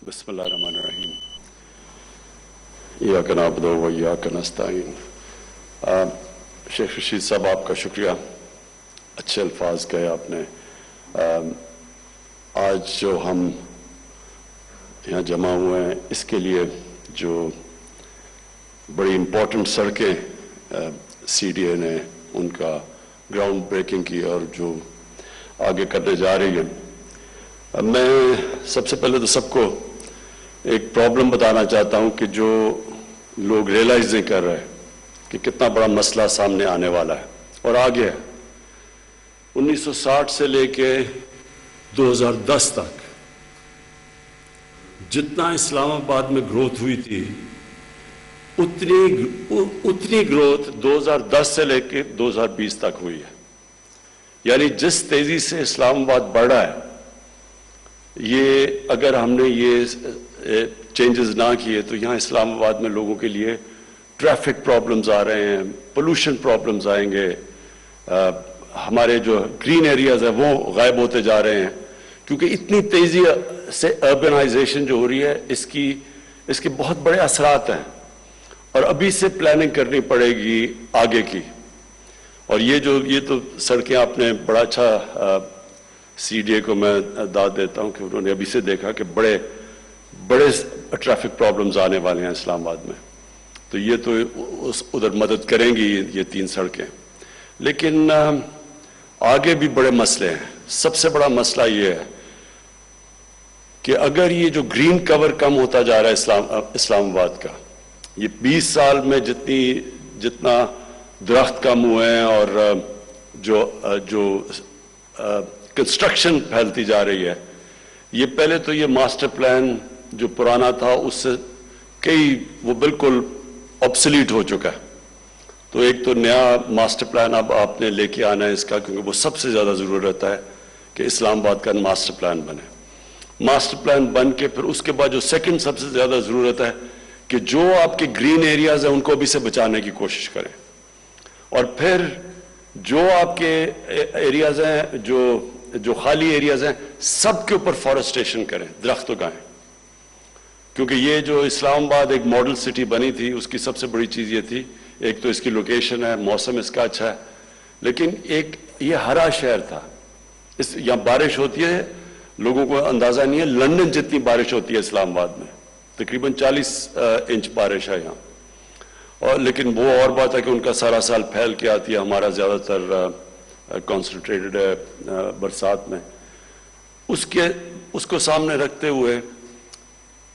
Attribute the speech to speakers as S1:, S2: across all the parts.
S1: बिस्मिल्लाहिर्रहमानिर्रहीम। इय्याका नअबुदु व इय्याका नस्तईन। शेख रशीद साहब, आपका शुक्रिया, अच्छे अल्फाज कहे आपने। आज जो हम यहाँ जमा हुए हैं इसके लिए जो बड़ी इम्पोर्टेंट सड़कें CDA ने उनका ग्राउंड ब्रेकिंग की और जो आगे करने जा रही है, मैं सबसे पहले तो सबको एक प्रॉब्लम बताना चाहता हूं कि जो लोग रियलाइज नहीं कर रहे कि कितना बड़ा मसला सामने आने वाला है और आगे है। 1960 से लेके 2010 तक जितना इस्लामाबाद में ग्रोथ हुई थी उतनी ग्रोथ 2010 से लेके 2020 तक हुई है। यानी जिस तेजी से इस्लामाबाद बढ़ रहा है, ये अगर हमने ये चेंजेस ना किए तो यहाँ इस्लामाबाद में लोगों के लिए ट्रैफिक प्रॉब्लम्स आ रहे हैं, पोल्यूशन प्रॉब्लम्स आएंगे, हमारे जो ग्रीन एरियाज है वो गायब होते जा रहे हैं, क्योंकि इतनी तेजी से अर्बनाइजेशन जो हो रही है इसके बहुत बड़े असरात हैं और अभी से प्लानिंग करनी पड़ेगी आगे की। और ये तो सड़कें आपने बड़ा अच्छा CDA को मैं दाद देता हूं कि उन्होंने अभी से देखा कि बड़े ट्रैफिक प्रॉब्लम्स आने वाले हैं इस्लामाबाद में, तो ये तो उधर मदद करेंगी ये 3 सड़कें। लेकिन आगे भी बड़े मसले हैं। सबसे बड़ा मसला ये है कि अगर ये जो ग्रीन कवर कम होता जा रहा है इस्लामाबाद का, ये 20 साल में जितना दरख्त कम हुए हैं और जो कंस्ट्रक्शन फैलती जा रही है, ये पहले तो ये मास्टर प्लान जो पुराना था उससे वो बिल्कुल ऑब्सोलीट हो चुका है। तो एक तो नया मास्टर प्लान अब आपने लेके आना है इसका, क्योंकि वो सबसे ज़्यादा ज़रूरत है कि इस्लामाबाद का मास्टर प्लान बने। मास्टर प्लान बन के फिर उसके बाद जो सेकंड सबसे ज़्यादा ज़रूरत है कि जो आपके ग्रीन एरियाज हैं उनको भी से बचाने की कोशिश करें, और फिर जो आपके एरियाज हैं जो खाली एरियाज हैं सबके ऊपर फॉरेस्टेशन करें, दरख्त उगाएं। क्योंकि ये जो इस्लामाबाद एक मॉडल सिटी बनी थी उसकी सबसे बड़ी चीज़ ये थी, एक तो इसकी लोकेशन है, मौसम इसका अच्छा है, लेकिन एक ये हरा शहर था। यहाँ बारिश होती है, लोगों को अंदाज़ा नहीं है, लंदन जितनी बारिश होती है इस्लामाबाद में, तकरीबन 40 इंच बारिश है यहाँ। और लेकिन वो और बात है कि उनका सारा साल फैल के आती है, हमारा ज़्यादातर कॉन्सनट्रेटेड है बरसात में। उसको सामने रखते हुए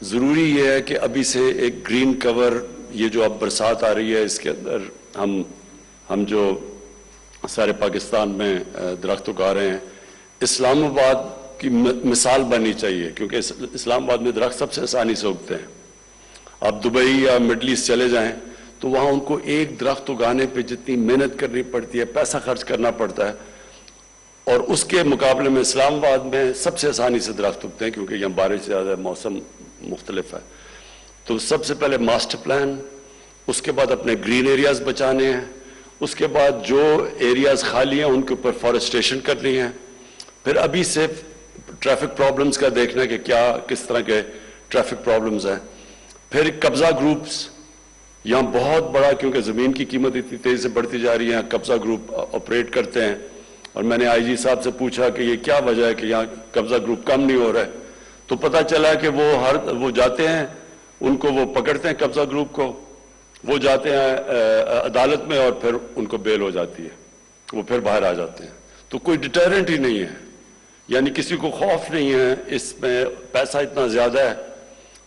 S1: ज़रूरी ये है कि अभी से एक ग्रीन कवर, ये जो अब बरसात आ रही है इसके अंदर हम जो सारे पाकिस्तान में दरख्त उगा रहे हैं, इस्लामाबाद की मिसाल बननी चाहिए, क्योंकि इस्लामाबाद में दरख्त सबसे आसानी से उगते हैं। आप दुबई या मिडल ईस्ट चले जाएं तो वहाँ उनको एक दरख्त उगाने पे जितनी मेहनत करनी पड़ती है, पैसा खर्च करना पड़ता है, और उसके मुकाबले में इस्लामाबाद में सबसे आसानी से दरख्त उगते हैं, क्योंकि यहाँ बारिश ज़्यादा है, मौसम मुख्तलिफ है। तो सबसे पहले मास्टर प्लान, उसके बाद अपने ग्रीन एरियाज बचाने हैं, उसके बाद जो एरियाज खाली हैं उनके ऊपर फॉरेस्टेशन करनी है, फिर अभी से ट्रैफिक प्रॉब्लम्स का देखना है कि किस तरह के ट्रैफिक प्रॉब्लम्स हैं, फिर कब्जा ग्रुप्स यहाँ बहुत बड़ा, क्योंकि ज़मीन की कीमत इतनी तेज़ी से बढ़ती जा रही है, कब्जा ग्रुप ऑपरेट करते हैं। और मैंने IG साहब से पूछा कि ये क्या वजह है कि यहाँ कब्जा ग्रुप कम नहीं हो रहा है, तो पता चला कि वो जाते हैं, उनको वो पकड़ते हैं कब्जा ग्रुप को, वो जाते हैं अदालत में और फिर उनको बेल हो जाती है, वो फिर बाहर आ जाते हैं। तो कोई डिटरेंट ही नहीं है, यानी किसी को खौफ नहीं है। इसमें पैसा इतना ज़्यादा है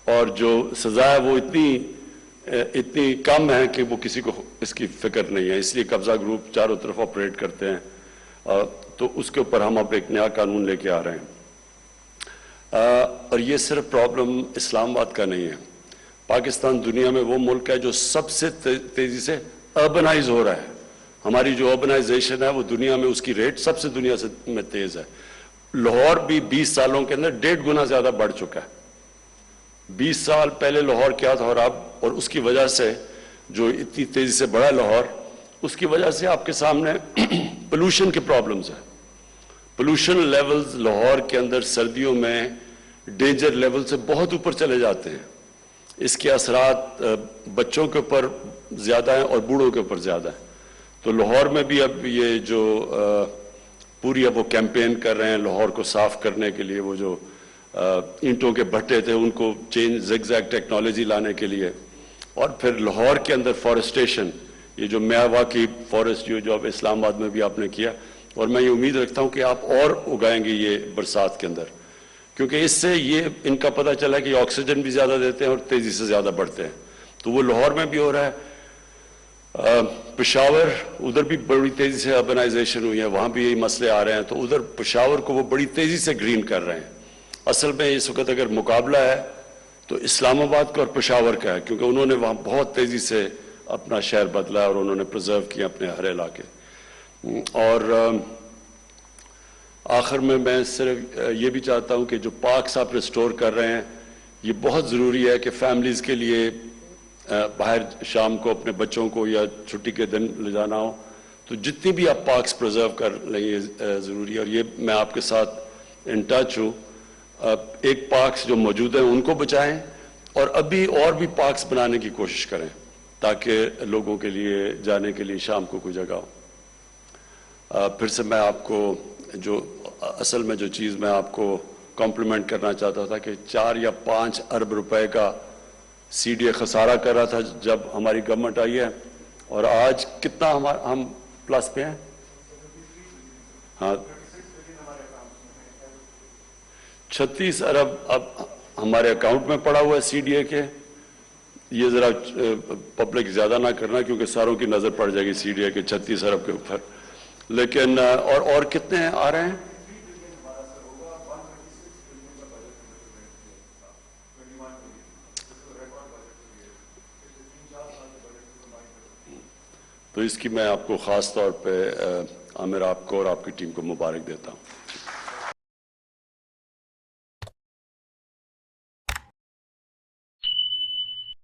S1: और जो सज़ा है वो इतनी कम है कि वो किसी को इसकी फिक्र नहीं है, इसलिए कब्जा ग्रुप चारों तरफ ऑपरेट करते हैं। तो उसके ऊपर हम अब एक नया कानून लेके आ रहे हैं। और ये सिर्फ प्रॉब्लम इस्लामाबाद का नहीं है, पाकिस्तान दुनिया में वो मुल्क है जो सबसे तेज़ी से अर्बनाइज हो रहा है। हमारी जो अर्बनाइजेशन है वो दुनिया में, उसकी रेट सबसे दुनिया से में तेज़ है। लाहौर भी 20 सालों के अंदर 1.5 गुना ज़्यादा बढ़ चुका है। 20 साल पहले लाहौर क्या था और अब, और उसकी वजह से जो इतनी तेज़ी से बढ़ा लाहौर, उसकी वजह से आपके सामने पोल्यूशन के प्रॉब्लम्स हैं। पोल्यूशन लेवल्स लाहौर के अंदर सर्दियों में ڈینجر لیول سے بہت اوپر چلے جاتے ہیں. اس کے اثرات بچوں کے اوپر زیادہ ہیں اور بوڑھوں کے اوپر زیادہ ہیں. تو لاہور میں بھی اب یہ جو پوری اب وہ کیمپین کر رہے ہیں لاہور کو صاف کرنے کے لیے, وہ جو اینٹوں کے بھٹے تھے ان کو چینج زگ زیگ ٹیکنالوجی لانے کے لیے, اور پھر لاہور کے اندر فارسٹیشن, یہ جو میاوا کی فارسٹ جو اب اسلام آباد میں بھی آپ نے کیا, اور میں یہ امید رکھتا ہوں کہ آپ اور اگائیں گے یہ برسات کے اندر, کیونکہ اس سے یہ ان کا پتہ چلا کہ یہ آکسیجن بھی زیادہ دیتے ہیں اور تیزی سے زیادہ بڑھتے ہیں. تو وہ لاہور میں بھی ہو رہا ہے. پشاور ادھر بھی بڑی تیزی سے اربنائزیشن ہوئی ہے, وہاں بھی یہی مسئلے آ رہے ہیں, تو ادھر پشاور کو وہ بڑی تیزی سے گرین کر رہے ہیں. اصل میں اس وقت اگر مقابلہ ہے تو اسلام آباد کا اور پشاور کا ہے, کیونکہ انہوں نے وہاں بہت تیزی سے اپنا شہر بدلا اور انہوں نے پرزرو کیا اپنے ہر علاقے. اور آخر میں صرف یہ بھی چاہتا ہوں کہ جو پارکس آپ ریسٹور کر رہے ہیں, یہ بہت ضروری ہے کہ فیملیز کے لیے باہر شام کو اپنے بچوں کو یا چھٹی کے دن لے جانا ہو تو جتنی بھی آپ پارکس پرزرو کر لیں یہ ضروری ہے. اور یہ میں آپ کے ساتھ ان ٹچ ہوں. ایک پارکس جو موجود ہیں ان کو بچائیں, اور ابھی اور بھی پارکس بنانے کی کوشش کریں تاکہ لوگوں کے لیے جانے کے لیے شام کو کوئی جگہ ہو. پھر سے میں آپ کو جو اصل میں جو چیز میں آپ کو کمپلیمنٹ کرنا چاہتا تھا کہ 4 یا 5 ارب روپے کا سی ڈی اے خسارہ کر رہا تھا جب ہماری گورنمنٹ آئی ہے, اور آج کتنا ہم پلس پہ ہیں. ہاں 36 ارب اب ہمارے اکاؤنٹ میں پڑا ہوا ہے سی ڈی اے کے. یہ ذرا پبلک زیادہ نہ کرنا کیونکہ ساروں کی نظر پڑ جائے گی سی ڈی اے کے 36 ارب کے اوپر. لیکن اور کتنے آ رہے ہیں؟ تو اس کی میں آپ کو خاص طور پہ عامر آپ کو اور آپ کی ٹیم کو مبارک دیتا ہوں.